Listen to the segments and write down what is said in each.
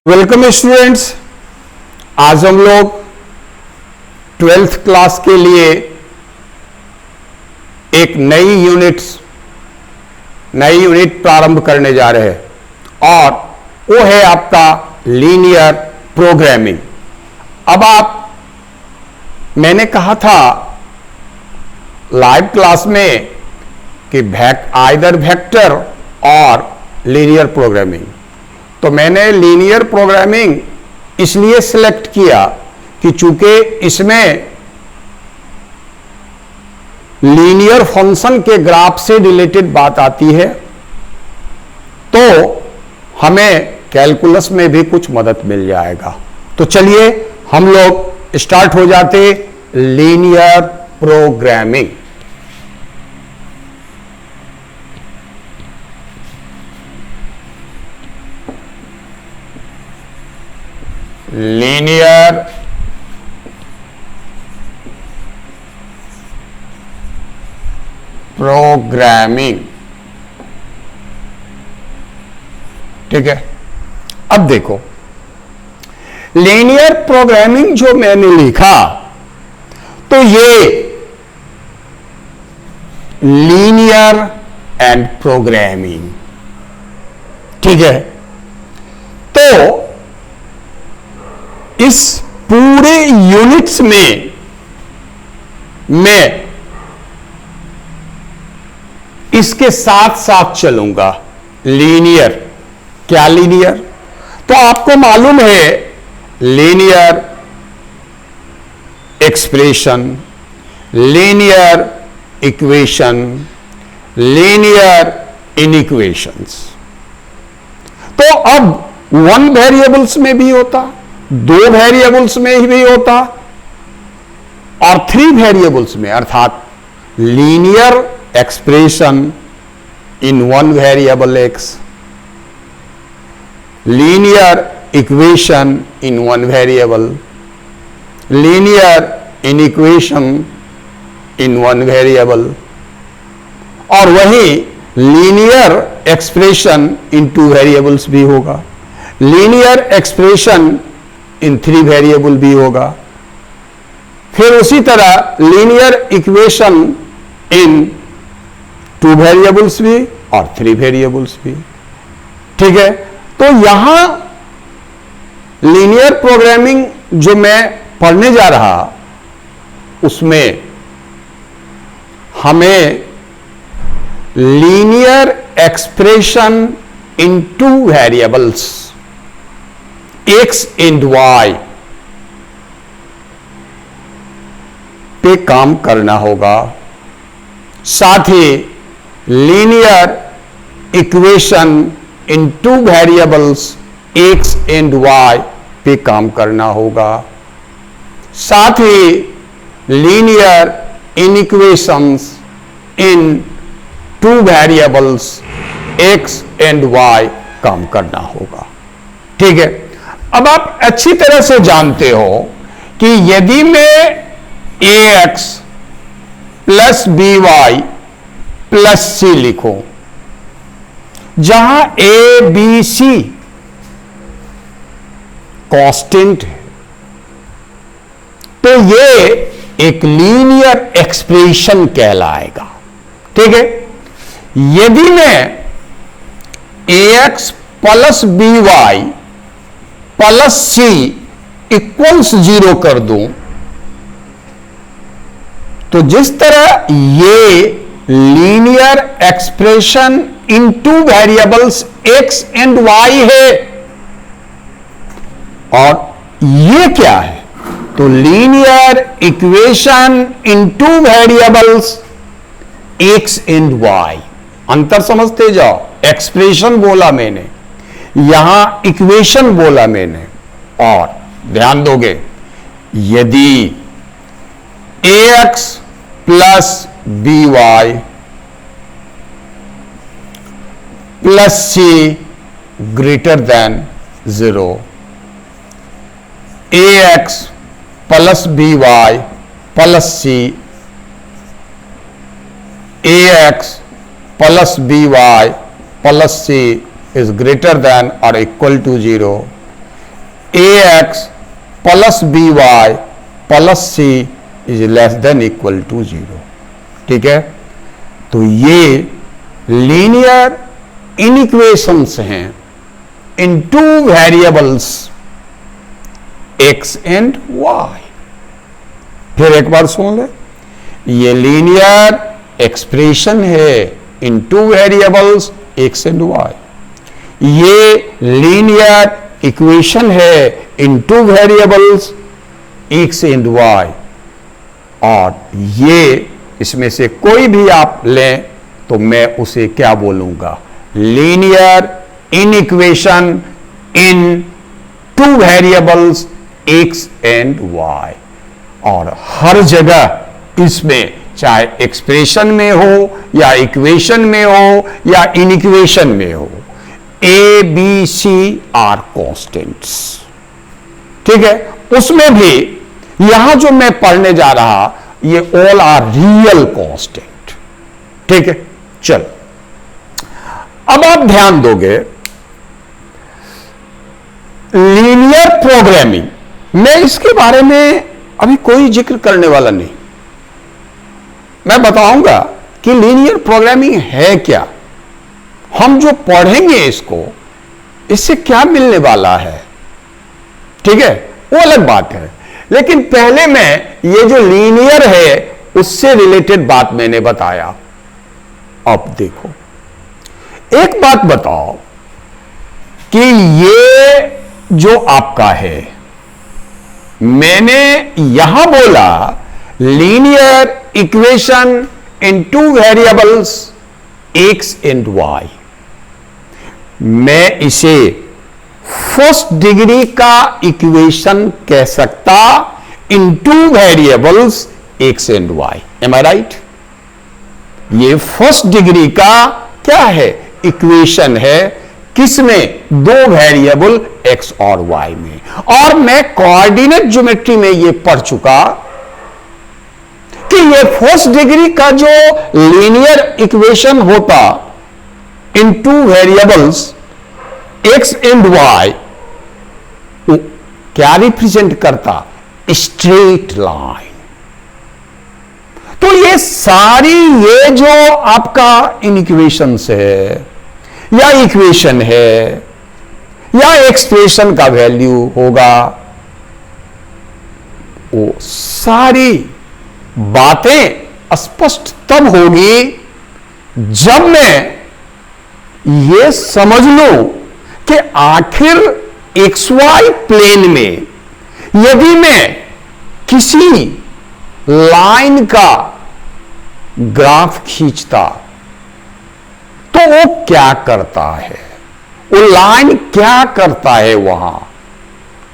Welcome students. आज हम लोग 12th क्लास के लिए एक नई यूनिट प्रारंभ करने जा रहे हैं और वो है आपका लीनियर प्रोग्रामिंग। अब मैंने कहा था लाइव क्लास में कि आइदर वेक्टर और लीनियर प्रोग्रामिंग, तो मैंने लीनियर प्रोग्रामिंग इसलिए सिलेक्ट किया कि चूंकि इसमें लीनियर फंक्शन के ग्राफ से रिलेटेड बात आती है, तो हमें कैलकुलस में भी कुछ मदद मिल जाएगा। तो चलिए हम लोग स्टार्ट हो जाते लीनियर प्रोग्रामिंग। लीनियर प्रोग्रामिंग, ठीक है। अब देखो लीनियर प्रोग्रामिंग जो मैंने लिखा, तो ये लीनियर एंड प्रोग्रामिंग, ठीक है। तो इस पूरे यूनिट्स में मैं इसके साथ साथ चलूंगा। लीनियर, क्या लीनियर? तो आपको मालूम है linear expression, linear equation, linear inequations. तो अब वन वेरिएबल्स में भी होता, दो वेरिएबल्स में भी होता और थ्री वेरिएबल्स में, अर्थात linear expression in one variable x, linear equation in one variable, linear inequation in one variable, और वही linear expression in two variables भी होगा, linear expression in three variable भी होगा, फिर उसी तरह linear equation in two variables भी और थ्री वेरिएबल्स भी, ठीक है। तो यहां लीनियर प्रोग्रामिंग जो मैं पढ़ने जा रहा, उसमें हमें linear expression in two variables x and y पे काम करना होगा, साथ ही linear equation in two variables x and y पे काम करना होगा, साथ ही linear inequations in two variables x and y काम करना होगा, ठीक है। अब आप अच्छी तरह से जानते हो कि यदि मैं ax plus by plus c लिखूं, जहां a b c कांस्टेंट है, तो ये एक लीनियर एक्सप्रेशन कहलाएगा, ठीक है। यदि मैं ax plus by plus c equals 0 कर दूं, तो जिस तरह ये linear expression in two variables x and y है, और ये क्या है? तो linear equation in two variables x and y। अंतर समझते जाओ, एक्सप्रेशन बोला मैंने, यहां इक्वेशन बोला मैंने, और ध्यान दोगे यदि ax plus by plus c greater than 0, ax plus by plus c, ax plus by plus c is greater than or equal to 0, ax plus b y plus c is less than equal to 0। ठीक है, तो ये linear inequations हैं in two variables x and y। फिर एक बार सुन ले, ये linear expression है in two variables x and y। ये लीनियर इक्वेशन है in two variables x and y। और ये इसमें से कोई भी आप लें तो मैं उसे क्या बोलूंगा, linear inequation in two variables x and y। और हर जगह इसमें चाहे एक्सप्रेशन में हो या इक्वेशन में हो या इनइक्वेशन में हो, A B C are constants. ठीक है, उसमें भी यहां जो मैं पढ़ने जा रहा, ये ऑल आर रियल कांस्टेंट। ठीक है, चल अब आप ध्यान दोगे, लीनियर प्रोग्रामिंग, मैं इसके बारे में अभी कोई जिक्र करने वाला नहीं। मैं बताऊंगा कि लीनियर प्रोग्रामिंग है क्या, हम जो पढ़ेंगे इसको, इससे क्या मिलने वाला है। ठीक है, वो अलग बात है, लेकिन पहले मैं ये जो लीनियर है उससे रिलेटेड बात मैंने बताया। अब देखो, एक बात बताओ कि ये जो आपका है, मैंने यहां बोला linear equation in two variables x and y। मैं इसे फर्स्ट डिग्री का इक्वेशन कह सकता in two variables x and y। Am I right? ये फर्स्ट डिग्री का क्या है, इक्वेशन है, किसमें, दो वेरिएबल x और y में। और मैं कोऑर्डिनेट ज्योमेट्री में ये पढ़ चुका कि ये फर्स्ट डिग्री का जो लीनियर इक्वेशन होता in two variables x and y, क्या रिप्रेजेंट करता, स्ट्रेट लाइन। तो ये सारी, ये जो आपका इनइक्वेशंस है या इक्वेशन है या एक्सप्रेशन का वैल्यू होगा, वो सारी बातें स्पष्ट तब होगी जब मैं ये समझ लूं कि आखिर XY प्लेन में यदि मैं किसी लाइन का ग्राफ खींचता तो वो क्या करता है, वो लाइन क्या करता है वहां।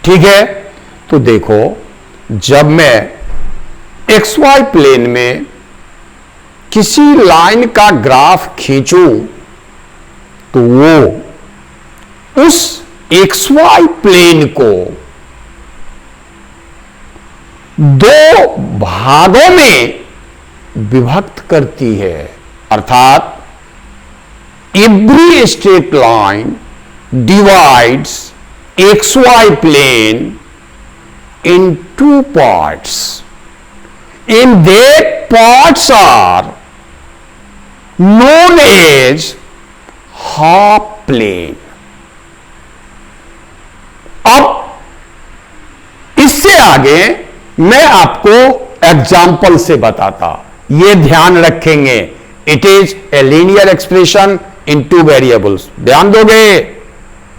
ठीक है, तो देखो, जब मैं XY प्लेन में किसी लाइन का ग्राफ खींचूं तो वो उस XY प्लेन को दो भागों में विभक्त करती है। अर्थात every straight line divides XY plane in two parts, in that parts are known as half plane। अब इससे आगे मैं आपको एग्जाम्पल से बताता, ये ध्यान रखेंगे, it is a linear expression in two variables. ध्यान दोगे,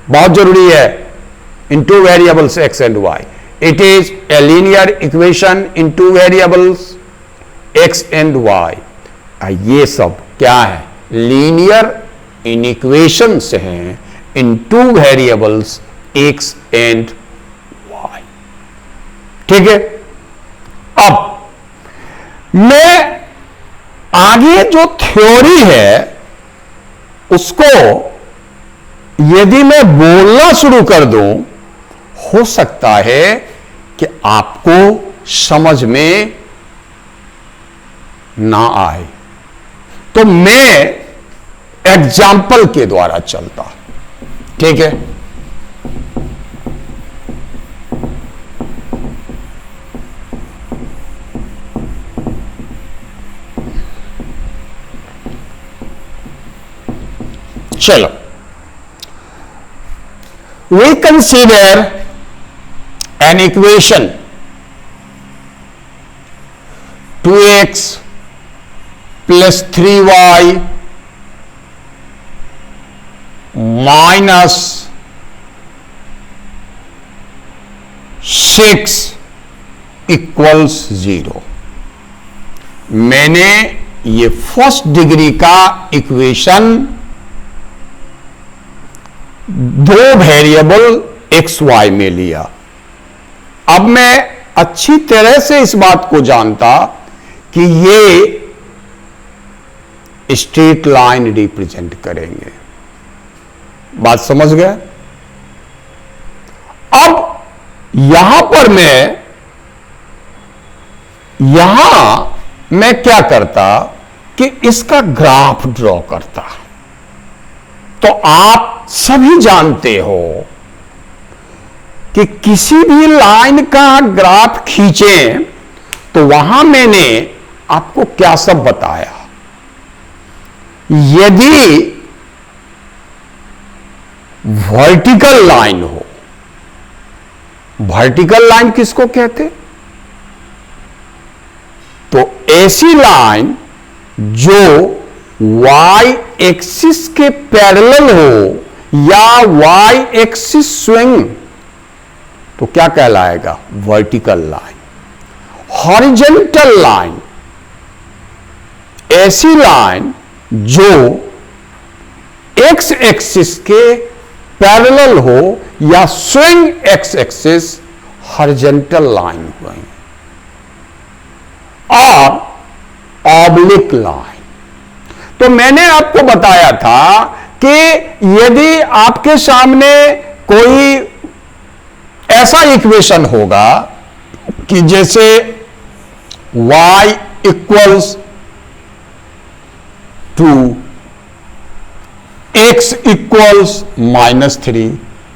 बहुत जरूरी है, in two variables x and y। It is a linear equation in two variables x and y। ये सब क्या है, लीनियर इनइक्वेशंस हैं in two variables x and y। ठीक है, अब मैं आगे जो थ्योरी है उसको यदि मैं बोलना शुरू कर दूं, हो सकता है कि आपको समझ में ना आए, तो मैं एग्जाम्पल के द्वारा चलता। ठीक है, चलो, we consider an equation 2x plus 3y minus 6 equals 0। मैंने ये फर्स्ट डिग्री का इक्वेशन दो वेरिएबल एक्स वाई में लिया। अब मैं अच्छी तरह से इस बात को जानता कि ये स्ट्रेट लाइन रिप्रेजेंट करेंगे। बात समझ गए? अब यहां पर मैं क्या करता कि इसका ग्राफ ड्रॉ करता। तो आप सभी जानते हो कि किसी भी लाइन का ग्राफ खींचें तो वहां मैंने आपको क्या सब बताया। यदि वर्टिकल लाइन हो, वर्टिकल लाइन किसको कहते? तो ऐसी लाइन जो y एक्सिस के पैरेलल हो या y एक्सिस स्विंग, तो क्या कहलाएगा? Vertical line. हॉरिजॉन्टल लाइन, ऐसी लाइन जो x एक्सिस के पैरेलल हो या swing x axis, horizontal line हुई। और ऑब्लिक लाइन, तो मैंने आपको बताया था कि यदि आपके सामने कोई ऐसा इक्वेशन होगा कि जैसे y equals to x equals -3,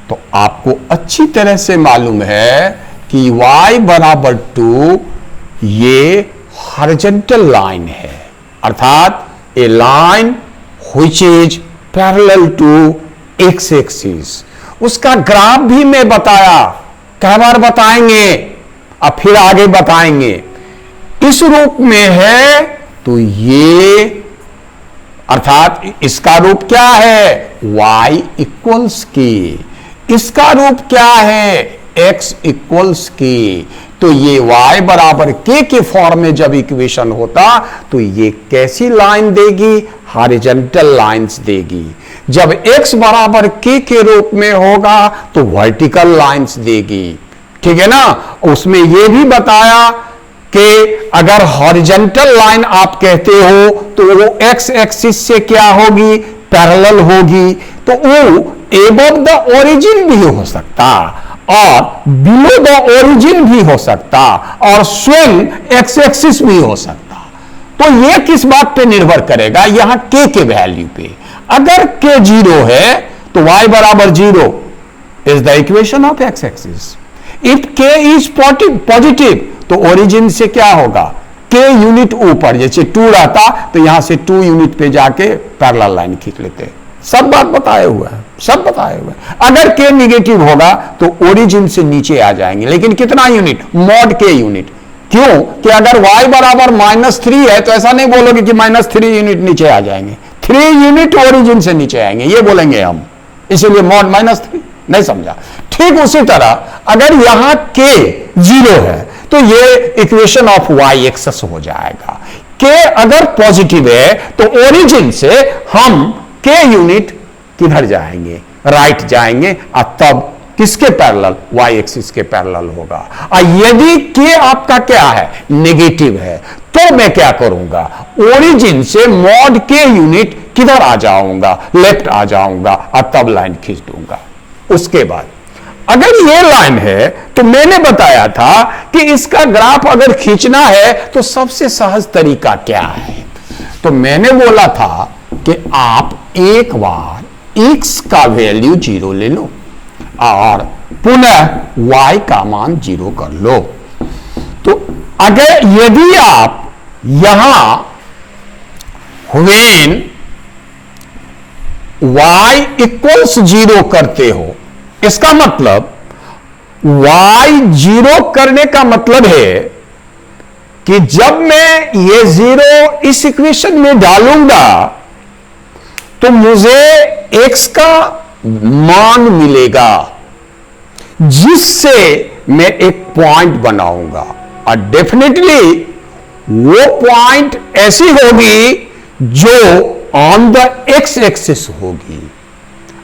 तो आपको अच्छी तरह से मालूम है कि y बराबर 2 ये हॉरिजॉन्टल लाइन है, अर्थात a line which is parallel to x axis. उसका ग्राफ भी मैं बताया, कई बार बताएंगे, अब फिर आगे बताएंगे। इस रूप में है तो ये, अर्थात इसका रूप क्या है? y इक्वल्स की। इसका रूप क्या है? x इक्वल्स की। तो ये y बराबर k के फॉर्म में जब इक्वेशन होता तो ये कैसी लाइन देगी? हॉरिजॉन्टल लाइंस देगी। जब x बराबर k के रूप में होगा तो वर्टिकल लाइंस देगी। ठीक है ना? उसमें यह भी बताया कि अगर हॉरिजॉन्टल लाइन आप कहते हो तो वो x एक्सिस से क्या होगी? पैरेलल होगी। तो वो एबव द ओरिजिन भी हो सकता और बिलो द ओरिजिन भी हो सकता और स्विंग एक्स एक्सिस भी हो सकता। तो यह किस बात पे निर्भर करेगा? यहां k के वैल्यू पे। अगर k 0 है तो y बराबर 0 is the equation of x axis. If k is positive तो ओरिजिन से क्या होगा? k यूनिट ऊपर, जैसे 2 रहता तो यहां से 2 यूनिट पे जाके पैरेलल लाइन खींच लेते। सब बात बताए हुए हैं, सब बताए हुए हैं। अगर k निगेटिव होगा तो ओरिजिन से नीचे आ जाएंगे, लेकिन कितना यूनिट? Mod k unit. क्यों? कि अगर y बराबर -3 है तो ऐसा नहीं बोलोगे कि -3 यूनिट नीचे आ जाएंगे, 3 यूनिट ओरिजिन से नीचे आएंगे, ये बोलेंगे हम, इसीलिए मॉड -3। नहीं समझा? ठीक उसी तरह अगर यहां k 0 है तो ये इक्वेशन ऑफ y एक्सिस हो जाएगा। k अगर पॉजिटिव है तो ओरिजिन से हम k यूनिट किधर जाएंगे? राइट जाएंगे, और तब किसके पैरेलल? y एक्सिस के पैरेलल होगा। और यदि k आपका क्या है? नेगेटिव है, तो मैं क्या करूंगा? ओरिजिन से मॉड k यूनिट किधर आ जाऊंगा? लेफ्ट आ जाऊंगा और तब लाइन खींच दूंगा। उसके बाद अगर ये लाइन है तो मैंने बताया था कि इसका ग्राफ अगर खींचना है तो सबसे सहज तरीका क्या है? तो मैंने बोला था कि आप एक बार x का वैल्यू 0 ले लो और पुनः y का मान 0 कर लो। तो अगर यदि आप यहां व्हेन y इक्वल्स 0 करते हो, इसका मतलब y 0 करने का मतलब है कि जब मैं ये 0 इस इक्वेशन में डालूंगा तो मुझे x का मान मिलेगा, जिससे मैं एक पॉइंट बनाऊंगा, और डेफिनेटली वो पॉइंट ऐसी होगी जो ऑन द x एक्सिस होगी।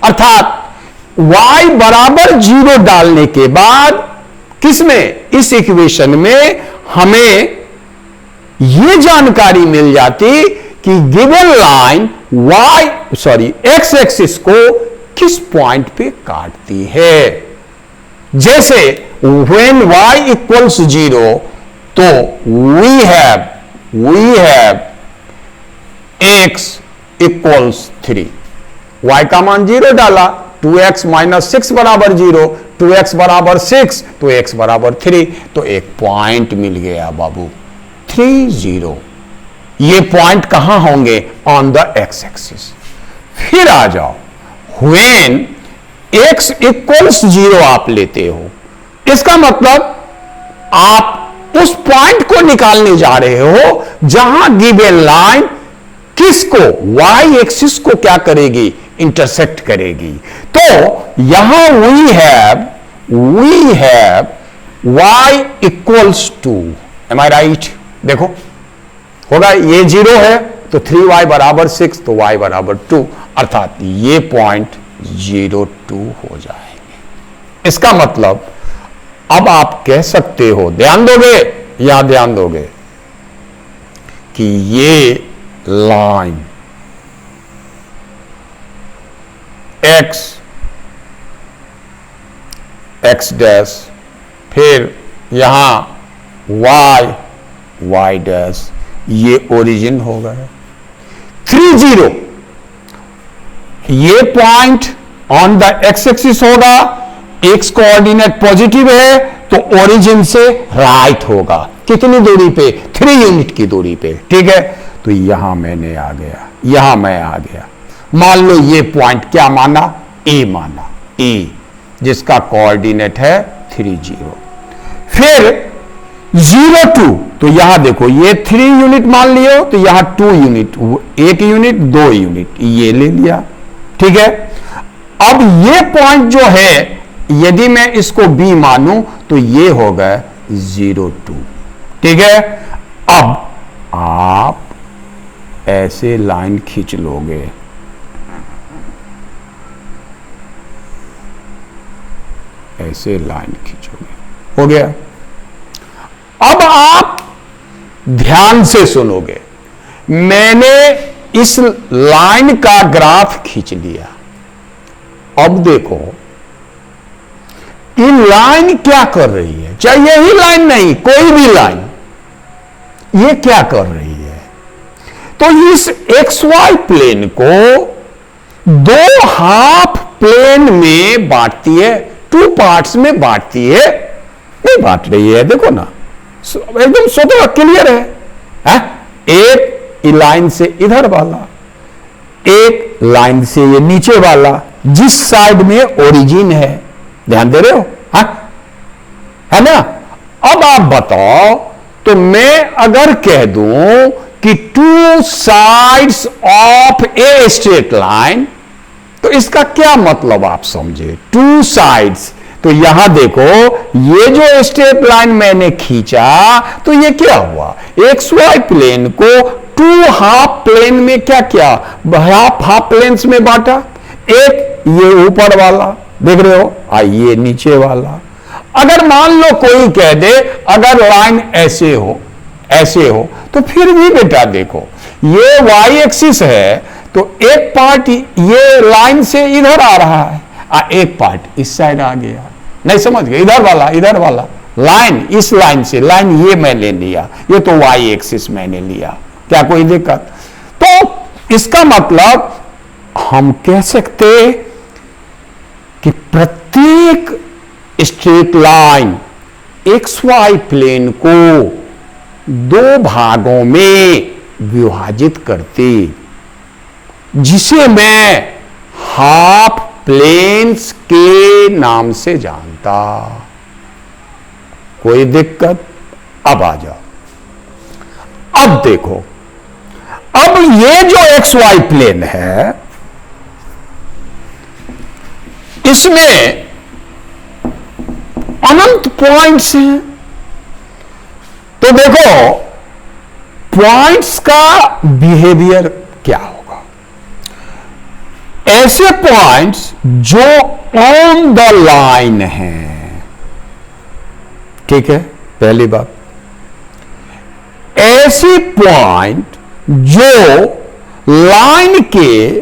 अर्थात y बराबर 0 डालने के बाद किसमें, इस इक्वेशन में हमें यह जानकारी मिल जाती कि गिवन लाइन x एक्सिस को किस पॉइंट पे काटती है। जैसे when y equals 0 तो we have x equals 3, y का मान 0 डाला, 2x माइनस 6 बराबर 0, 2x बराबर 6 तो x बराबर 3, तो एक पॉइंट मिल गया बाबू 3 0। ये पॉइंट कहां होंगे, ऑन द x एक्सिस। फिर आ जाओ when x इक्वल्स 0 आप लेते हो, इसका मतलब आप उस पॉइंट को निकालने जा रहे हो जहां गिवन लाइन किसको, y एक्सिस को क्या करेगी, इंटरसेक्ट करेगी। तो यहां we have y equals 2, am I right. देखो होगा, ये 0 है तो 3y बराबर 6 तो y बराबर 2, अर्थात ये पॉइंट 0 2 हो जाएंगे। इसका मतलब अब आप कह सकते हो, ध्यान दोगे या ध्यान दोगे कि ये लाइन x डैश, फिर यहां y डैश, ये ओरिजिन हो गया 3 0। ये point on the x axis होगा, x कोऑर्डिनेट पॉजिटिव है तो ओरिजिन से राइट होगा, कितनी दूरी पे, 3 यूनिट की दूरी पे, ठीक है। तो यहां मैंने आ गया, यहां मैं आ गया, मान लो ये पॉइंट क्या माना, a माना, a जिसका कोऑर्डिनेट है 3 0। फिर 0 2, तो यहां देखो ये 3 यूनिट मान लियो तो यहां 2 यूनिट, 1 यूनिट 2 यूनिट ये ले लिया, ठीक है। अब ये पॉइंट जो है यदि मैं इसको B मानूं तो ये होगा 0 2, ठीक है। अब आप ऐसे लाइन खींच लोगे, ऐसे लाइन खींचोगे, हो गया। अब आप ध्यान से सुनोगे, मैंने इस लाइन का ग्राफ खींच लिया। अब देखो ये लाइन क्या कर रही है, चाहे यही लाइन नहीं कोई भी लाइन, ये क्या कर रही है, तो इस XY प्लेन को 2 हाफ प्लेन में बांटती है, 2 पार्ट्स में बांटती है, नहीं बांट रही है, देखो ना एकदम स्वतः क्लियर है। एक लाइन से इधर वाला, एक लाइन से ये नीचे वाला, जिस साइड में ओरिजिन है, ध्यान दे रहे हो, है ना। अब आप बताओ, तो मैं अगर कह दूं कि 2 sides of a straight line, तो इसका क्या मतलब आप समझे, 2 साइड्स, तो यहां देखो ये जो स्ट्रेट लाइन मैंने खींचा तो ये क्या हुआ, XY प्लेन को 2 हाफ प्लेन में क्या किया, हाफ प्लेन्स में बांटा, एक ये ऊपर वाला देख रहे हो, ये नीचे वाला। अगर मान लो कोई कह दे अगर लाइन ऐसे हो तो फिर भी बेटा देखो ये y एक्सिस है तो एक पार्ट ये लाइन से इधर आ रहा है, एक पार्ट इस साइड आ गया, नहीं समझ गए, इधर वाला लाइन, इस लाइन से लाइन ये मैंने लिया, ये तो y एक्सिस मैंने लिया, क्या कोई दिक्कत। तो इसका मतलब हम कह सकते कि प्रत्येक स्ट्रेट लाइन XY प्लेन को 2 भागों में विभाजित करती, जिसे मैं हाफ प्लेन्स के नाम से जानता। कोई दिक्कत? अब आ जाओ। अब देखो, अब ये जो एक्स वाई प्लेन है, इसमें अनंत पॉइंट्स हैं। तो देखो पॉइंट्स का बिहेवियर क्या होगा। ऐसे पॉइंट्स जो ऑन द लाइन हैं, ठीक है, पहली बात। ऐसे पॉइंट जो लाइन के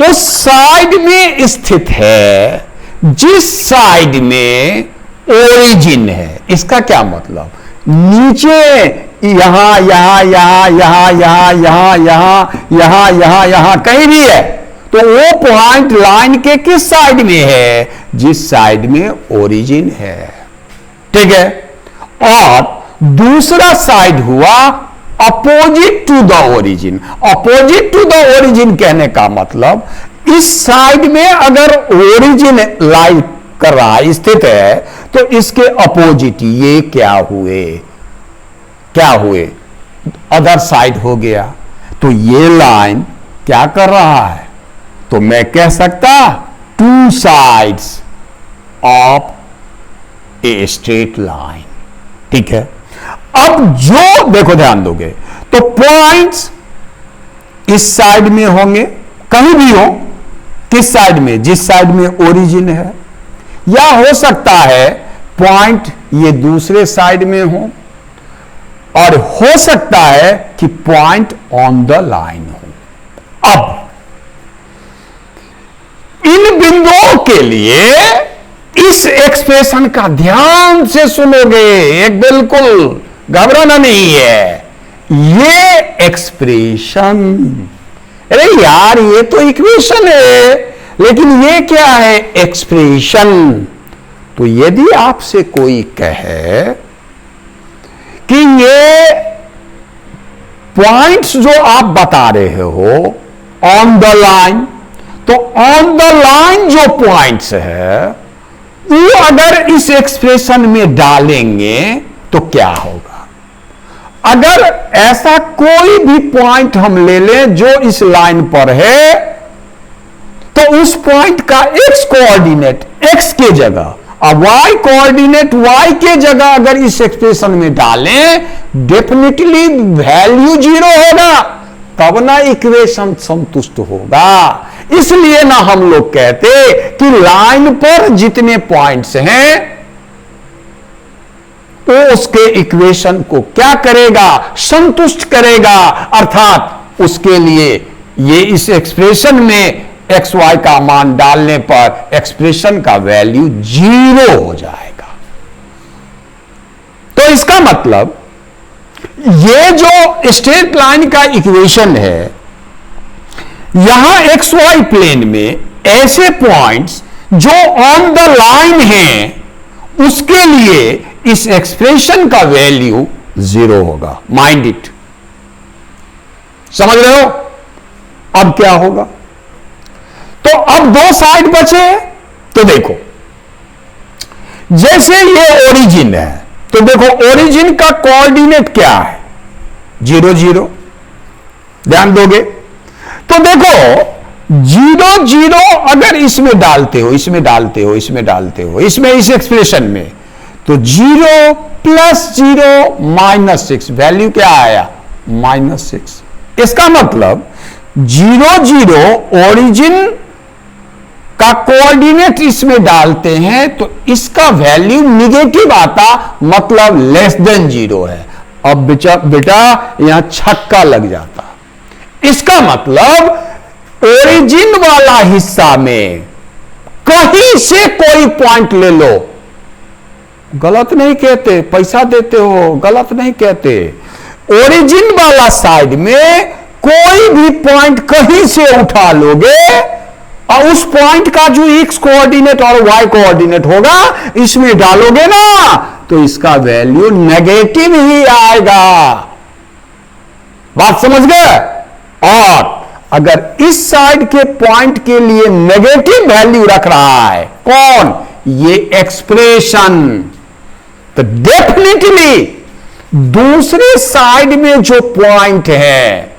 उस साइड में स्थित है जिस साइड में ओरिजिन है। इसका क्या मतलब, नीचे यहां यहां यहां यहां यहां यहां यहां यहां यहां यहां कहीं भी है, तो वो पॉइंट लाइन के किस साइड में है, जिस साइड में ओरिजिन है, ठीक है। और दूसरा साइड हुआ opposite to the origin. Opposite to the origin कहने का मतलब, इस साइड में अगर ओरिजिन लाई कर रहा है, स्थित है, तो इसके अपोजिट ये क्या हुए, क्या हुए, अदर साइड हो गया। तो ये लाइन क्या कर रहा है, तो मैं कह सकता to sides of a straight line, ठीक है। अब जो देखो ध्यान दोगे तो पॉइंट्स इस साइड में होंगे, कहीं भी हो, किस साइड में, जिस साइड में ओरिजिन है, या हो सकता है पॉइंट ये दूसरे साइड में हो, और हो सकता है कि पॉइंट ऑन द लाइन हो। अब इन बिंदुओं के लिए इस एक्सप्रेशन का ध्यान से सुनोगे, एक बिल्कुल घबराना नहीं है। ये एक्सप्रेशन, अरे यार ये तो इक्वेशन है, लेकिन ये क्या है, एक्सप्रेशन। तो यदि आपसे कोई कहे कि ये पॉइंट्स जो आप बता रहे हो ऑन द लाइन, तो ऑन द लाइन जो पॉइंट्स है वो अगर इस एक्सप्रेशन में डालेंगे तो क्या होगा। अगर ऐसा कोई भी पॉइंट हम ले लें जो इस लाइन पर है, तो उस पॉइंट का एक्स कोऑर्डिनेट एक्स के जगह और वाई कोऑर्डिनेट वाई के जगह अगर इस एक्सप्रेशन में डालें, डेफिनेटली वैल्यू 0 होगा, तब ना इक्वेशन संतुष्ट होगा। इसलिए ना हम लोग कहते कि लाइन पर जितने पॉइंट्स हैं वो उसके इक्वेशन को क्या करेगा, संतुष्ट करेगा। अर्थात उसके लिए ये इस एक्सप्रेशन में एक्स वाई का मान डालने पर एक्सप्रेशन का वैल्यू 0 हो जाएगा। तो इसका मतलब ये जो स्ट्रेट लाइन का इक्वेशन है, यहां एक्स वाई प्लेन में ऐसे पॉइंट्स जो ऑन द लाइन हैं, उसके लिए इस एक्सप्रेशन का वैल्यू 0 होगा। माइंड इट, समझ रहे हो। अब क्या होगा, तो अब दो साइड बचे। तो देखो जैसे ये ओरिजिन है, तो देखो ओरिजिन का कोऑर्डिनेट क्या है, 0 0। ध्यान दोगे तो देखो 0 0 अगर इसमें डालते हो, इसमें डालते हो, इसमें डालते हो, इसमें इस एक्सप्रेशन में, तो 0 + 0 -6, वैल्यू क्या आया, -6। इसका मतलब 0 0 ओरिजिन का कोऑर्डिनेट इसमें डालते हैं तो इसका वैल्यू निगेटिव आता, मतलब <0 है। अब बेटा यहां छक्का लग जाता। इसका मतलब ओरिजिन वाला हिस्सा में कहीं से कोई पॉइंट ले लो, गलत नहीं कहते, पैसा देते हो, गलत नहीं कहते। ओरिजिन वाला साइड में कोई भी पॉइंट कहीं से उठा लोगे और उस पॉइंट का जो एक्स कोऑर्डिनेट और वाई कोऑर्डिनेट होगा इसमें डालोगे ना, तो इसका वैल्यू नेगेटिव ही आएगा। बात समझ गए। और अगर इस साइड के पॉइंट के लिए नेगेटिव वैल्यू रख रहा है, कौन? ये एक्सप्रेशन, तो डेफिनेटली दूसरे साइड में जो पॉइंट है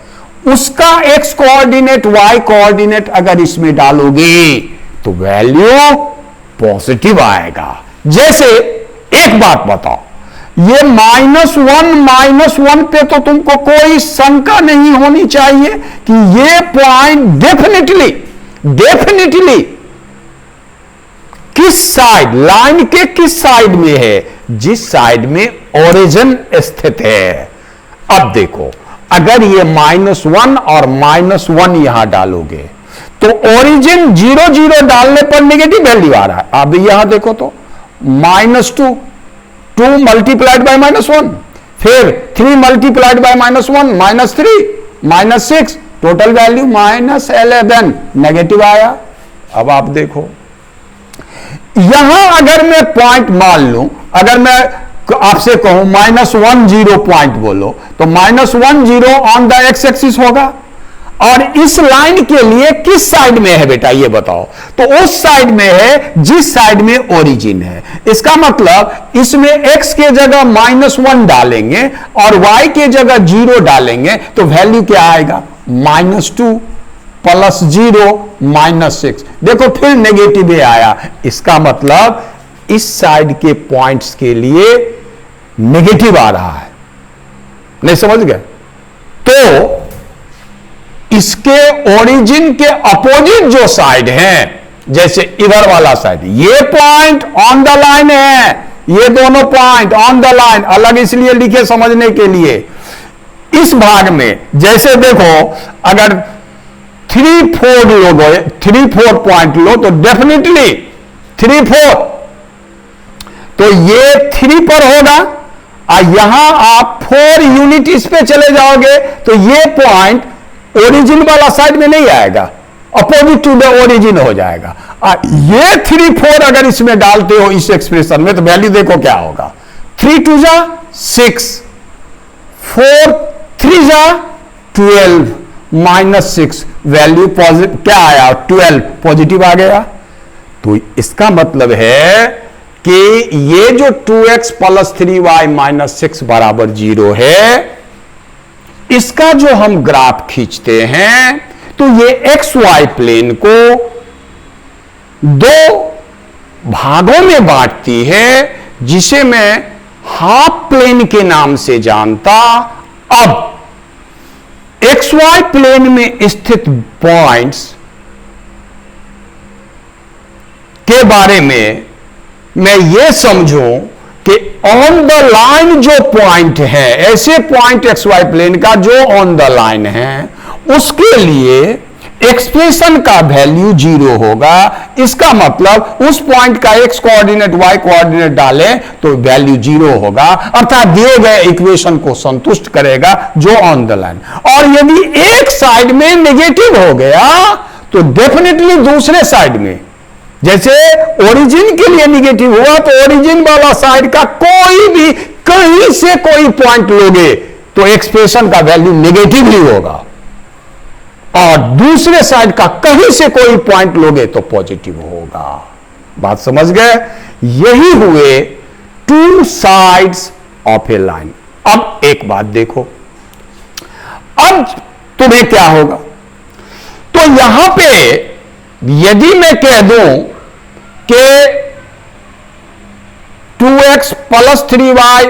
उसका एक्स कोऑर्डिनेट वाई कोऑर्डिनेट अगर इसमें डालोगे तो वैल्यू पॉजिटिव आएगा। जैसे एक बात बताओ, ये -1 पे तो तुमको कोई शंका नहीं होनी चाहिए कि ये पॉइंट डेफिनेटली किस साइड, लाइन के किस साइड में है? जिस साइड में ओरिजिन स्थित है। अब देखो, अगर ये -1 और -1 यहां डालोगे तो ओरिजिन 0 0 डालने पर नेगेटिव वैल्यू आ रहा है। अब यहां देखो तो -2 मल्टीप्लाइड बाय -1, फिर 3 multiplied by -1 -3 -6, total value -11, negative आया। अब आप देखो, यहां अगर मैं पॉइंट मान लूं, अगर मैं आपसे कहूं -10 पॉइंट बोलो, तो -10 ऑन द एक्स एक्सिस होगा। और इस लाइन के लिए किस साइड में है बेटा, ये बताओ? तो उस साइड में है जिस साइड में ओरिजिन है। इसका मतलब इसमें x के जगह -1 डालेंगे और y के जगह 0 डालेंगे तो वैल्यू क्या आएगा? -2 + 0 -6। देखो फिर नेगेटिव आया। इसका मतलब इस साइड के पॉइंट्स के लिए नेगेटिव आ रहा है। नहीं समझ गए? तो इसके ओरिजिन के अपोजिट जो साइड है, जैसे इधर वाला साइड, ये पॉइंट ऑन द लाइन है, ये दोनों पॉइंट ऑन द लाइन, अलग इसलिए लिखे समझने के लिए। इस भाग में जैसे देखो, अगर 3-4 पॉइंट लो तो डेफिनेटली 3-4, तो ये 3 पर होगा और यहां आप 4 यूनिट इस पे चले जाओगे तो ये पॉइंट ओरिजिन वाला साइड में नहीं आएगा, अपोजिट टू द ओरिजिन हो जाएगा। ये 3-4 अगर इसमें डालते हो इस एक्सप्रेशन में तो वैल्यू देखो क्या होगा। 3 2 6, 4 3 12 -6, वैल्यू पॉजिटिव क्या आया? 12 पॉजिटिव आ गया। तो इसका मतलब है कि ये जो 2x + 3y - 6 = 0 है, इसका जो हम ग्राफ खींचते हैं तो ये XY प्लेन को 2 भागों में बांटती है, जिसे मैं हाफ प्लेन के नाम से जानता। अब XY प्लेन में स्थित पॉइंट्स के बारे में मैं ये समझूं कि ऑन द लाइन जो पॉइंट है, ऐसे पॉइंट XY प्लेन का जो ऑन द लाइन है, उसके लिए एक्सप्रेशन का वैल्यू 0 होगा। इसका मतलब उस पॉइंट का x कोऑर्डिनेट y कोऑर्डिनेट डालें तो वैल्यू 0 होगा, अर्थात दिए गए इक्वेशन को संतुष्ट करेगा जो ऑन द लाइन। और यदि एक साइड में नेगेटिव हो गया तो डेफिनेटली दूसरे साइड में, जैसे ओरिजिन के लिए नेगेटिव हुआ तो ओरिजिन वाला साइड का कोई भी कहीं से कोई पॉइंट लोगे तो एक्सप्रेशन का वैल्यू नेगेटिव ही होगा, और दूसरे साइड का कहीं से कोई पॉइंट लोगे तो पॉजिटिव होगा। बात समझ गए? यही हुए 2 साइड्स ऑफ ए लाइन। अब एक बात देखो, अब तुम्हें क्या होगा? तो यहां पे यदि मैं कह दूं कि 2x + 3y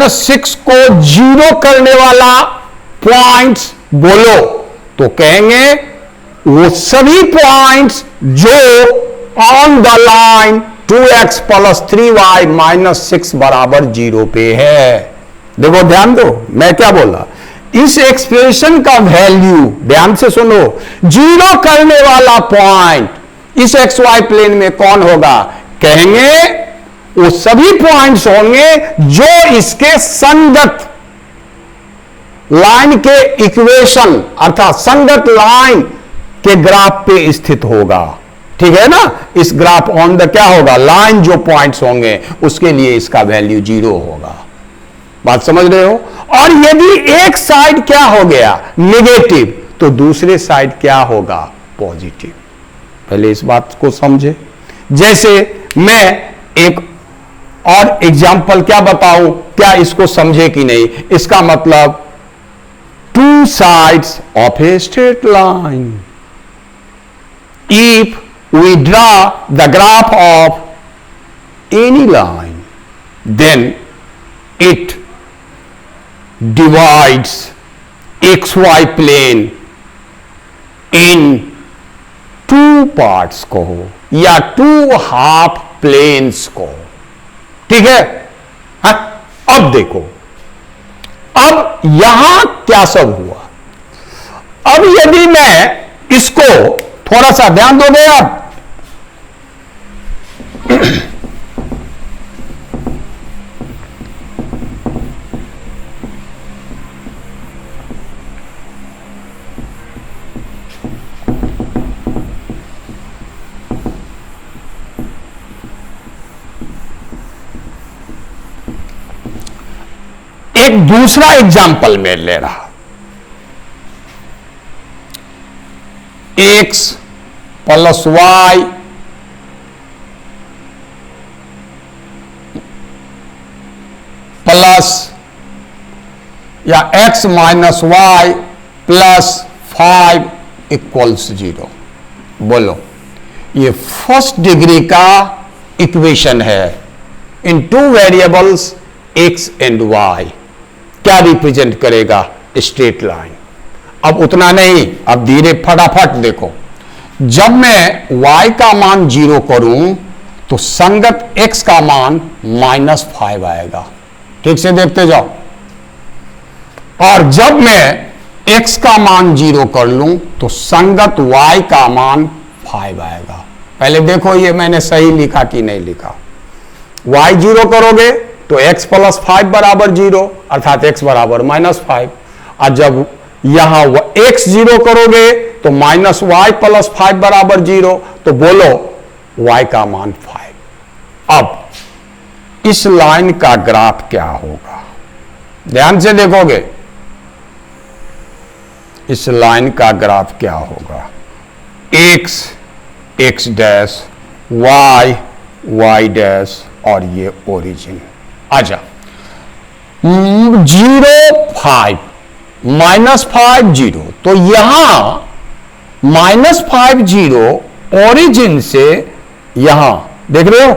- 6 को 0 करने वाला पॉइंट्स बोलो, तो कहेंगे वो सभी पॉइंट्स जो on the line 2x + 3y - 6 = 0 पे है। देखो ध्यान दो, मैं क्या बोला? इस एक्सप्रेशन का वैल्यू, ध्यान से सुनो, 0 करने वाला पॉइंट इस XY प्लेन में कौन होगा? कहेंगे वो सभी पॉइंट्स होंगे जो इसके संगत लाइन के इक्वेशन, अर्थात संगत लाइन के ग्राफ पे स्थित होगा। ठीक है ना? इस ग्राफ ऑन द क्या होगा? लाइन जो पॉइंट्स होंगे उसके लिए इसका वैल्यू 0 होगा। बात समझ रहे हो? और यदि एक साइड क्या हो गया? नेगेटिव, तो दूसरे साइड क्या होगा? पॉजिटिव। पहले इस बात को समझे। जैसे मैं एक और एग्जाम्पल क्या बताऊं, क्या इसको समझे कि नहीं? इसका मतलब two sides of a straight line, if we draw the graph of any line, then it divides XY plane in two parts को या two half planes को, ठीक है? हाँ? अब देखो, अब यहां क्या सब हुआ। अब यदि मैं इसको थोड़ा सा ध्यान दोगे आप, एक दूसरा एग्जाम्पल में ले रहा, x प्लस y प्लस या x minus y plus 5 equals 0। बोलो, ये फर्स्ट डिग्री का इक्वेशन है in two variables x and y। क्या रिप्रेजेंट करेगा? Straight line. अब उतना नहीं, अब धीरे फटाफट देखो, जब मैं y का मान 0 करूं तो संगत x का मान -5 आएगा। ठीक से देखते जाओ। और जब मैं x का मान 0 कर लूं तो संगत y का मान 5 आएगा। पहले देखो ये मैंने सही लिखा कि नहीं लिखा। y 0 करोगे तो x प्लस 5 बराबर 0, अर्थात x बराबर -5। और जब यहां x 0 करोगे तो -y प्लस 5 बराबर 0, तो बोलो y का मान 5। अब इस लाइन का ग्राफ क्या होगा? ध्यान से देखोगे, इस लाइन का ग्राफ क्या होगा? x x dash, y y dash, और ये ओरिजिन। आजा 0 5 -5 0, तो यहां -5 0 ओरिजिन से यहां देख रहे हो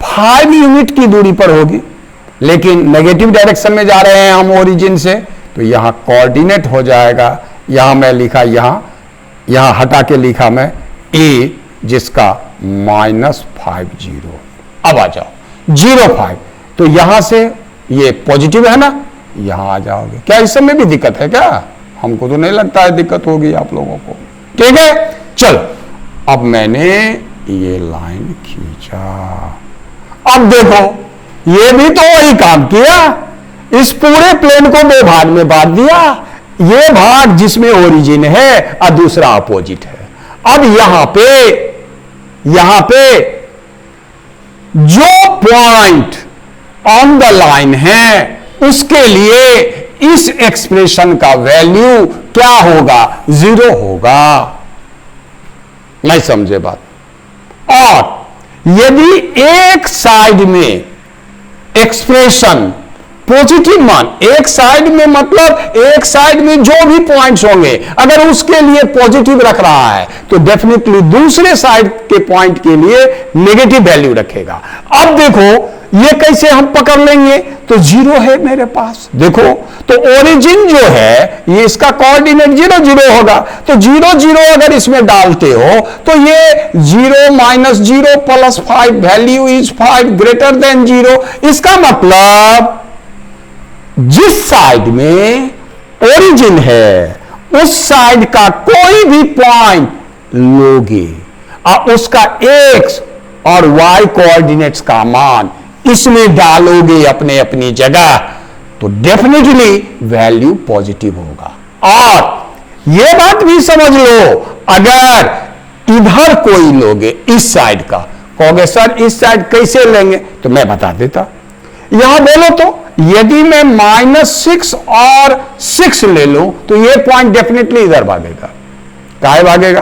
5 यूनिट की दूरी पर होगी, लेकिन नेगेटिव डायरेक्शन में जा रहे हैं हम ओरिजिन से, तो यहां कोऑर्डिनेट हो जाएगा। यहां मैं लिखा, यहां हटा के लिखा मैं a, जिसका -5 0। अब आ जाओ 0 5, तो यहां से ये पॉजिटिव है ना, यहां आ जाओगे। क्या इस समय भी दिक्कत है क्या? हमको तो नहीं लगता है दिक्कत होगी आप लोगों को। ठीक है, चलो अब मैंने ये लाइन खींचा। अब देखो, ये भी तो वही काम किया, इस पूरे प्लेन को 2 भाग में बांट दिया। ये भाग जिसमें ओरिजिन है और दूसरा अपोजिट है। अब यहां पे जो पॉइंट ऑन द लाइन है उसके लिए इस एक्सप्रेशन का वैल्यू क्या होगा? 0 होगा। नहीं समझे बात? और यदि एक साइड में एक्सप्रेशन पॉजिटिव मान, एक साइड में मतलब एक साइड में जो भी पॉइंट्स होंगे अगर उसके लिए पॉजिटिव रख रहा है तो डेफिनेटली दूसरे साइड के पॉइंट के लिए नेगेटिव वैल्यू रखेगा। अब देखो ये कैसे हम पकड़ लेंगे? तो 0 है मेरे पास, देखो तो ओरिजिन जो है ये इसका कोऑर्डिनेट 0 0 होगा, तो 0 0 अगर इसमें डालते हो तो ये 0 -0 plus 5 value is 5 greater than 0। इसका मतलब जिस साइड में ओरिजिन है उस साइड का कोई भी पॉइंट लोगे और उसका x और y कोऑर्डिनेट्स का मान इसमें डालोगे अपने अपनी जगह, तो डेफिनेटली वैल्यू पॉजिटिव होगा। और यह बात भी समझ लो, अगर इधर कोई लोगे इस साइड का, कहोगे सर इस साइड कैसे लेंगे? तो मैं बता देता। यहां बोलो तो यदि मैं -6 और 6 ले लूं तो ये पॉइंट डेफिनेटली इधर भागेगा। काहे भागेगा?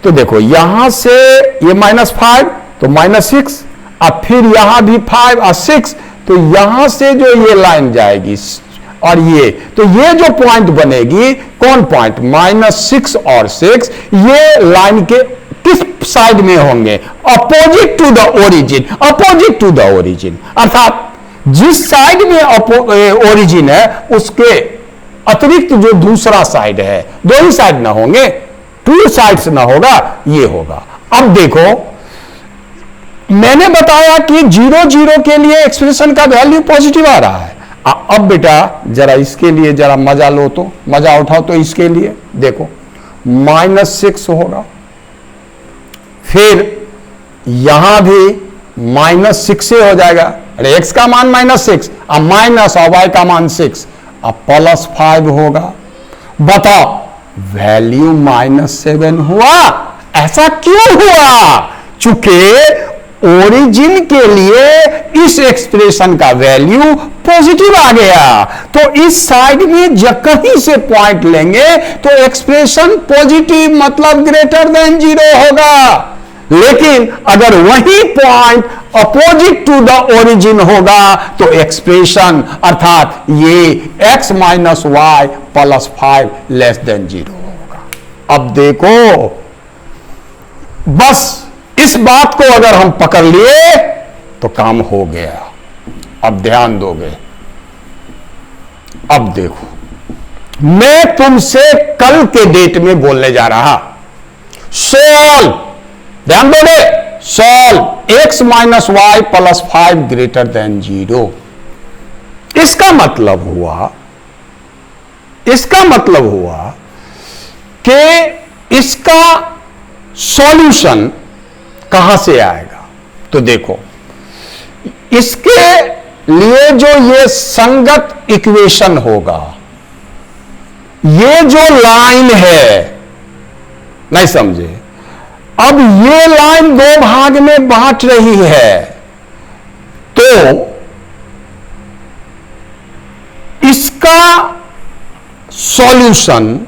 तो देखो यहां से ये -5 तो -6, अब फिर यहां भी 5 और 6, तो यहां से जो ये लाइन जाएगी और ये, तो ये जो पॉइंट बनेगी, कौन पॉइंट? -6 और 6, ये लाइन के किस साइड में होंगे? Opposite to the origin, opposite to the origin, अर्थात जिस साइड में ओरिजिन है उसके अतिरिक्त जो दूसरा साइड है, दो ही साइड ना होंगे, 2 साइड्स ना होगा, ये होगा। अब देखो मैंने बताया कि 0 0 के लिए एक्सप्रेशन का वैल्यू पॉजिटिव आ रहा है। अब बेटा जरा इसके लिए जरा मजा लो, तो मजा उठाओ, तो इसके लिए देखो -6 होगा, फिर यहां भी -6 से हो जाएगा। अरे x का मान -6, अब माइनस और y का मान 6, अब +5 होगा। बताओ वैल्यू -7 हुआ। ऐसा क्यों हुआ? चूंकि ओरिजिन के लिए इस एक्सप्रेशन का वैल्यू पॉजिटिव आ गया, तो इस साइड में जब कहीं से पॉइंट लेंगे तो एक्सप्रेशन पॉजिटिव मतलब ग्रेटर देन 0 होगा। लेकिन अगर वही point opposite to the origin होगा तो एक्सप्रेशन अर्थात ये x - y + 5 <0 होगा। अब देखो बस इस बात को अगर हम पकड़ लिए तो काम हो गया। अब ध्यान दोगे, अब देखो मैं तुमसे कल के डेट में बोलने जा रहा, सॉल्व, ध्यान दोगे, सॉल्व x - y + 5 < 0। इसका मतलब हुआ कि इसका सॉल्यूशन कहां से आएगा? तो देखो इसके लिए जो ये संगत इक्वेशन होगा, ये जो लाइन है, नहीं समझे? अब ये लाइन 2 भाग में बांट रही है, तो इसका सॉल्यूशन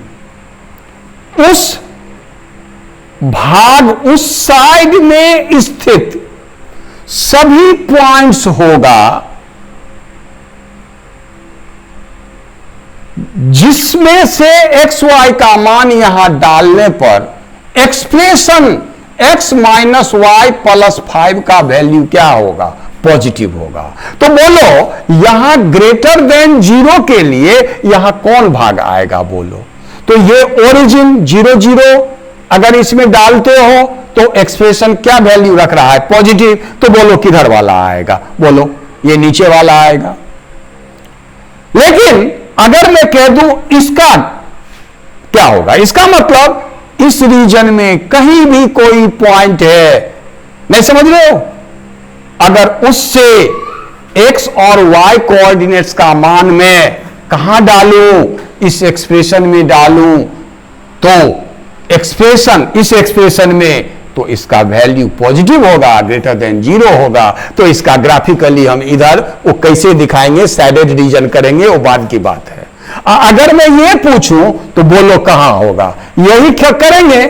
उस भाग, उस साइड में स्थित सभी पॉइंट्स होगा जिसमें से x y का मान यहां डालने पर एक्सप्रेशन x - y + 5 का वैल्यू क्या होगा? पॉजिटिव होगा। तो बोलो यहां ग्रेटर देन 0 के लिए यहां कौन भाग आएगा? बोलो तो ये ओरिजिन 0 0 अगर इसमें डालते हो तो एक्सप्रेशन क्या वैल्यू रख रहा है? पॉजिटिव। तो बोलो किधर वाला आएगा? बोलो ये नीचे वाला आएगा। लेकिन अगर मैं कह दूं इसका क्या होगा? इसका मतलब इस रीजन में कहीं भी कोई पॉइंट है, नहीं समझ रहे हो? अगर उससे x और y कोऑर्डिनेट्स का मान मैं कहां डालूं? इस एक्सप्रेशन में डालूं, तो एक्सप्रेशन, इस एक्सप्रेशन में तो इसका वैल्यू पॉजिटिव होगा, ग्रेटर देन 0 होगा। तो इसका ग्राफिकली हम इधर वो कैसे दिखाएंगे, सैडेड रीजन करेंगे, वो बाद की बात है। अगर मैं ये पूछूं तो बोलो कहां होगा? यही क्या करेंगे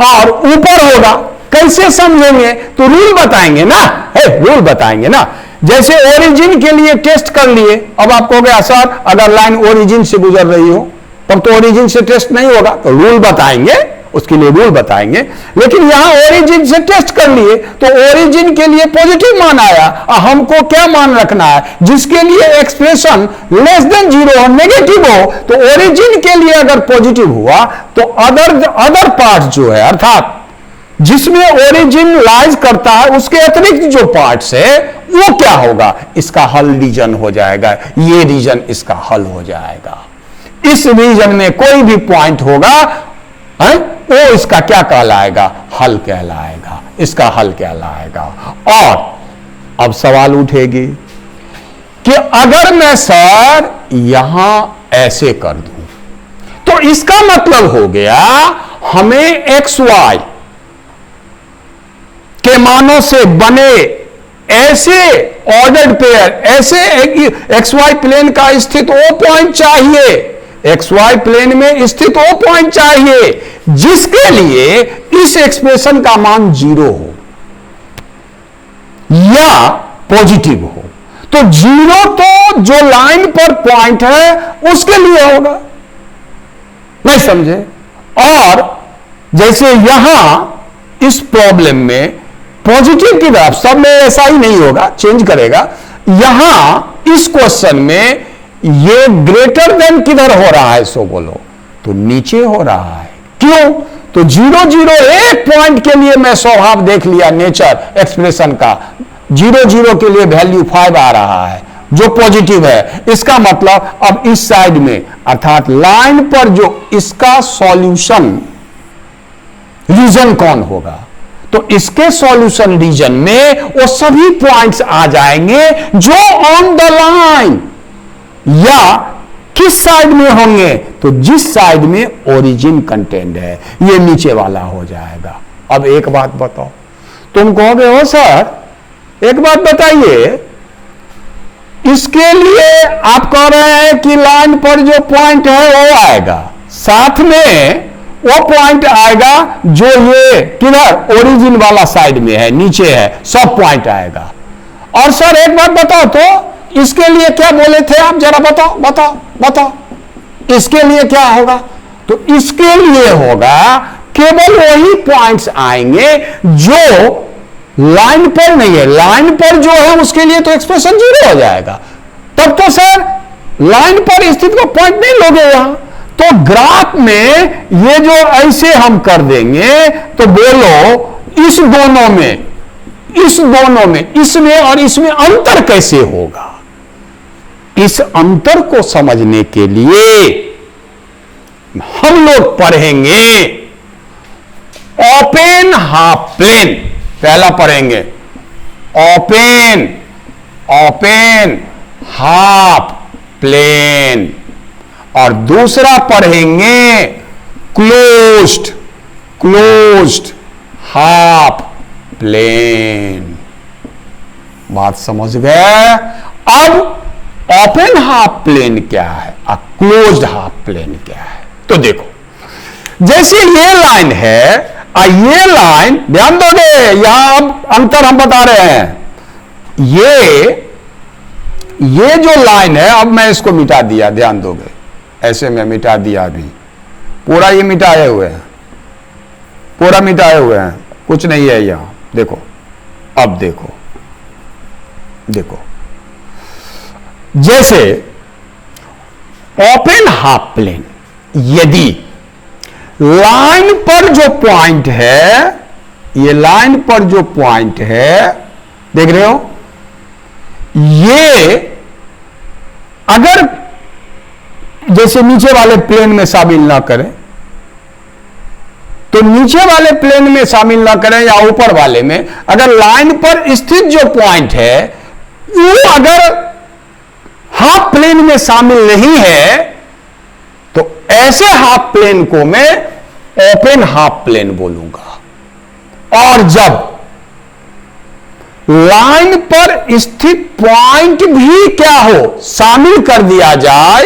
और ऊपर होगा। कैसे समझेंगे? तो रूल बताएंगे ना, रूल बताएंगे ना। जैसे ओरिजिन के लिए टेस्ट कर लिए, अब आपको गया सर अगर लाइन ओरिजिन से गुजर रही हो तब तो ओरिजिन से टेस्ट नहीं होगा, तो रूल बताएंगे, उसके लिए रूल बताएंगे। लेकिन यहां ओरिजिन से टेस्ट कर लिए तो ओरिजिन के लिए पॉजिटिव मान आया, हमको क्या मान रखना है? जिसके लिए एक्सप्रेशन <0 हो, नेगेटिव हो, तो ओरिजिन के लिए अगर पॉजिटिव हुआ तो अदर पार्ट जो है अर्थात जिसमें ओरिजिन लाइज करता है उसके अतिरिक्त जो पार्ट्स है वो क्या होगा? इसका हल रीजन हो जाएगा। ये रीजन इसका हल हो जाएगा। इस रीजन में कोई भी पॉइंट होगा वो इसका क्या कहलाएगा? हल कहलाएगा। इसका हल कहलाएगा। और अब सवाल उठेगी कि अगर मैं सर यहां ऐसे कर दूं तो इसका मतलब हो गया हमें x y के मानों से बने ऐसे ऑर्डर्ड पेयर, ऐसे एक्स वाई प्लेन का स्थित ओ पॉइंट चाहिए, एक्स वाई प्लेन में स्थित ओ पॉइंट चाहिए जिसके लिए इस एक्सप्रेशन का मान 0 हो या पॉजिटिव हो। तो 0 तो जो लाइन पर पॉइंट है उसके लिए होगा, नहीं समझे? और जैसे यहां इस प्रॉब्लम में पॉजिटिव की तरफ, सब में ऐसा ही नहीं होगा, चेंज करेगा। यहां इस क्वेश्चन में ये ग्रेटर देन किधर हो रहा है, सो बोलो, तो नीचे हो रहा है। क्यों? तो 0 0 एक पॉइंट के लिए मैं स्वभाव देख लिया नेचर एक्सप्रेशन का, 0 0 के लिए वैल्यू 5 आ रहा है जो पॉजिटिव है। इसका मतलब अब इस साइड में अर्थात लाइन पर जो इसका सॉल्यूशन रीजन कौन होगा, तो इसके सॉल्यूशन रीजन में वो सभी पॉइंट्स आ जाएंगे जो ऑन द लाइन या किस साइड में होंगे, तो जिस साइड में ओरिजिन कंटेंट है, ये नीचे वाला हो जाएगा। अब एक बात बताओ, तुम कहोगे हो सर एक बात बताइए, इसके लिए आप कह रहे हैं कि लाइन पर जो पॉइंट है वो आएगा, साथ में वो पॉइंट आएगा जो ये किधर ओरिजिन वाला साइड में है, नीचे है, सब पॉइंट आएगा। और सर एक बात बताओ तो इसके लिए क्या बोले थे आप, जरा बताओ बताओ बताओ, इसके लिए क्या होगा? तो इसके लिए होगा केवल वही पॉइंट्स आएंगे जो लाइन पर नहीं है, लाइन पर जो है उसके लिए तो एक्सप्रेशन 0 हो जाएगा। तब तो सर लाइन पर स्थित को पॉइंट नहीं लोगे यहां, तो ग्राफ में ये जो ऐसे हम कर देंगे, तो बोलो इस दोनों में, इसमें और इसमें अंतर कैसे होगा? इस अंतर को समझने के लिए हम लोग पढ़ेंगे ओपन हाफ प्लेन। पहला पढ़ेंगे ओपन हाफ प्लेन और दूसरा पढ़ेंगे क्लोज्ड हाफ प्लेन। बात समझ गए? अब ओपन हाफ प्लेन क्या है और क्लोज्ड हाफ प्लेन क्या है? तो देखो, जैसे ये लाइन है और ये लाइन, ध्यान दोगे यहां अब अंतर हम बता रहे हैं, ये जो लाइन है, अब मैं इसको मिटा दिया, ध्यान दोगे, ऐसे में मिटा दिया, अभी पूरा ये मिटाए हुए हैं, पूरा मिटाए हुए हैं, कुछ नहीं है यहां। देखो, अब देखो जैसे ओपन हाफ प्लेन, यदि लाइन पर जो पॉइंट है, ये लाइन पर जो पॉइंट है, देख रहे हो, ये अगर जैसे नीचे वाले प्लेन में शामिल ना करें, तो नीचे वाले प्लेन में शामिल ना करें या ऊपर वाले में, अगर लाइन पर स्थित जो पॉइंट है वो अगर हाफ प्लेन में शामिल नहीं है, तो ऐसे हाफ प्लेन को मैं ओपन हाफ प्लेन बोलूंगा। और जब लाइन पर स्थित पॉइंट भी क्या हो, शामिल कर दिया जाए,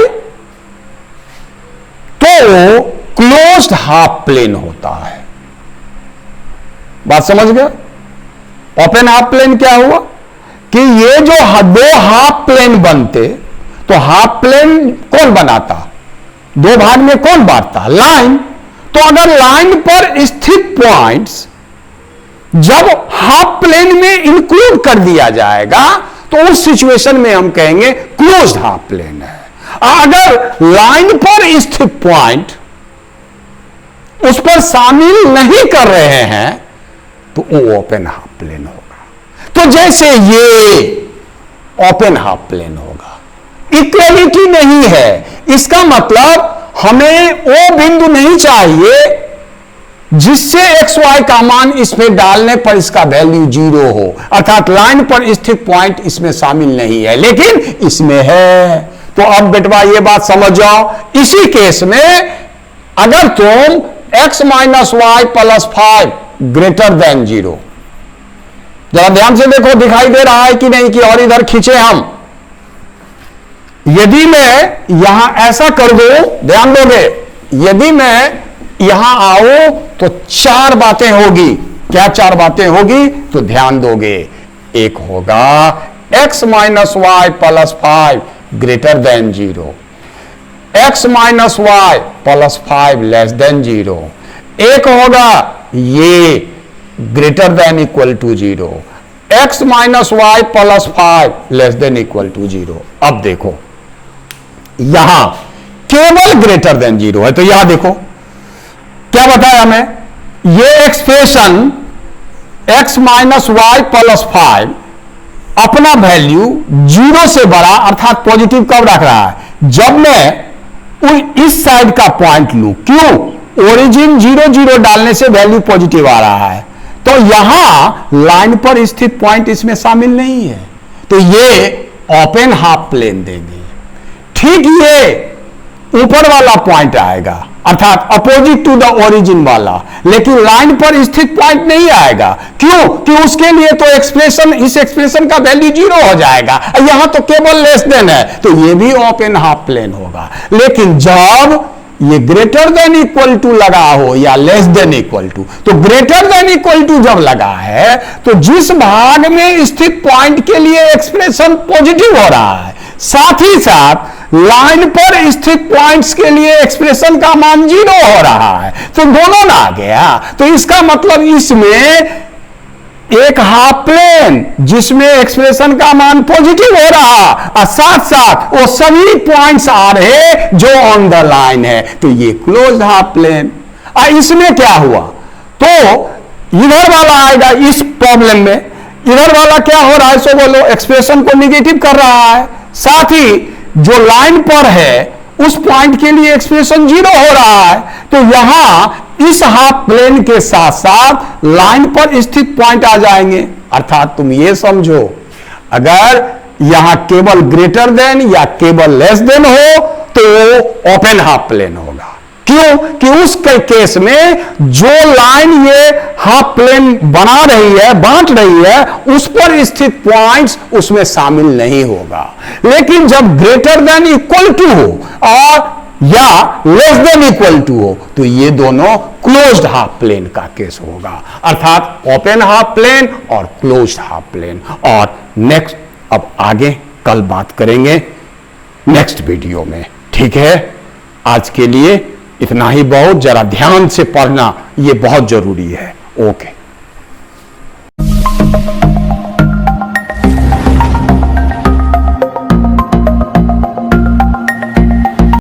तो क्लोज्ड हाफ प्लेन होता है। बात समझ गए? ओपन हाफ प्लेन क्या हुआ कि ये जो दो हाफ प्लेन बनते, तो हाफ प्लेन कौन बनाता, दो भाग में कौन बांटता, लाइन। तो अगर लाइन पर स्थित पॉइंट्स जब हाफ प्लेन में इंक्लूड कर दिया जाएगा, तो उस सिचुएशन में हम कहेंगे क्लोज्ड हाफ प्लेन है। अगर लाइन पर स्थित पॉइंट उस पर शामिल नहीं कर रहे हैं, तो वो ओपन हाफ प्लेन होगा। तो जैसे ये ओपन हाफ प्लेन होगा, इक्वलिटी नहीं है, इसका मतलब हमें वो बिंदु नहीं चाहिए जिससे एक्स वाई का मान इसमें डालने पर इसका वैल्यू 0 हो, अर्थात लाइन पर स्थित पॉइंट इसमें शामिल नहीं है, लेकिन इसमें है। तो अब बेटवा ये बात समझ जाओ, इसी केस में अगर तुम x - y + 5 ग्रेटर देन 0, जरा ध्यान से देखो, दिखाई दे रहा है कि नहीं, कि और इधर खींचे हम। यदि मैं यहां ऐसा कर दूं, ध्यान दोगे, यदि मैं यहां आऊं तो चार बातें होगी। क्या चार बातें होगी? तो ध्यान दोगे, एक होगा x minus y plus 5 greater than 0, x minus y plus 5 less than 0, एक होगा ये greater than equal to 0, x minus y plus 5 less than equal to 0। अब देखो यहां केवल ग्रेटर देन 0 है, तो यहां देखो क्या बताया मैं, ये expression x minus y plus 5 अपना वैल्यू 0 से बड़ा अर्थात पॉजिटिव कब रख रहा है? जब मैं इस साइड का पॉइंट लूं। क्यों? ओरिजिन 0 0 डालने से वैल्यू पॉजिटिव आ रहा है, तो यहां लाइन पर स्थित पॉइंट इसमें शामिल नहीं है, तो ये ओपन हाफ प्लेन देंगे। ठीक ये ऊपर वाला पॉइंट आएगा अर्थात अपोजिट टू द ओरिजिन वाला, लेकिन लाइन पर स्थित पॉइंट नहीं आएगा। क्यों? कि उसके लिए तो एक्सप्रेशन, इस एक्सप्रेशन का वैल्यू 0 हो जाएगा, यहां तो केवल लेस देन है, तो ये भी ओपन हाफ प्लेन होगा। लेकिन जब ये ग्रेटर देन इक्वल टू लगा हो या लेस देन इक्वल टू, तो ग्रेटर देन इक्वल टू जब लगा है तो जिस भाग में स्थित पॉइंट के लिए एक्सप्रेशन पॉजिटिव हो रहा है, साथ ही साथ लाइन पर स्थित पॉइंट्स के लिए एक्सप्रेशन का मान 0 हो रहा है, तो दोनों ना आ गया। तो इसका मतलब इसमें एक हाफ प्लेन जिसमें एक्सप्रेशन का मान पॉजिटिव हो रहा और साथ साथ वो सभी पॉइंट्स आ रहे जो ऑन द लाइन है, तो ये क्लोज हाफ प्लेन। इसमें क्या हुआ? तो इधर वाला आएगा इस प्रॉब्लम में, इधर वाला क्या हो रहा है? सो बोलो एक्सप्रेशन को निगेटिव कर रहा है, साथ ही जो लाइन पर है उस पॉइंट के लिए एक्सप्रेशन 0 हो रहा है, तो यहां इस हाफ प्लेन के साथ साथ लाइन पर स्थित पॉइंट आ जाएंगे। अर्थात तुम ये समझो, अगर यहां केवल ग्रेटर देन या केवल लेस देन हो तो ओपन हाफ प्लेन होगा। क्यों? कि उस केस में जो लाइन ये हाफ प्लेन बना रही है, बांट रही है, उस पर स्थित पॉइंट्स उसमें शामिल नहीं होगा। लेकिन जब ग्रेटर देन इक्वल टू हो और या लेस देन इक्वल टू हो, तो ये दोनों क्लोज्ड हाफ प्लेन का केस होगा, अर्थात ओपन हाफ प्लेन और क्लोज्ड हाफ प्लेन। और नेक्स्ट, अब आगे कल बात करेंगे नेक्स्ट वीडियो में, ठीक है? आज के लिए इतना ही बहुत, जरा ध्यान से पढ़ना, ये बहुत जरूरी है। ओके।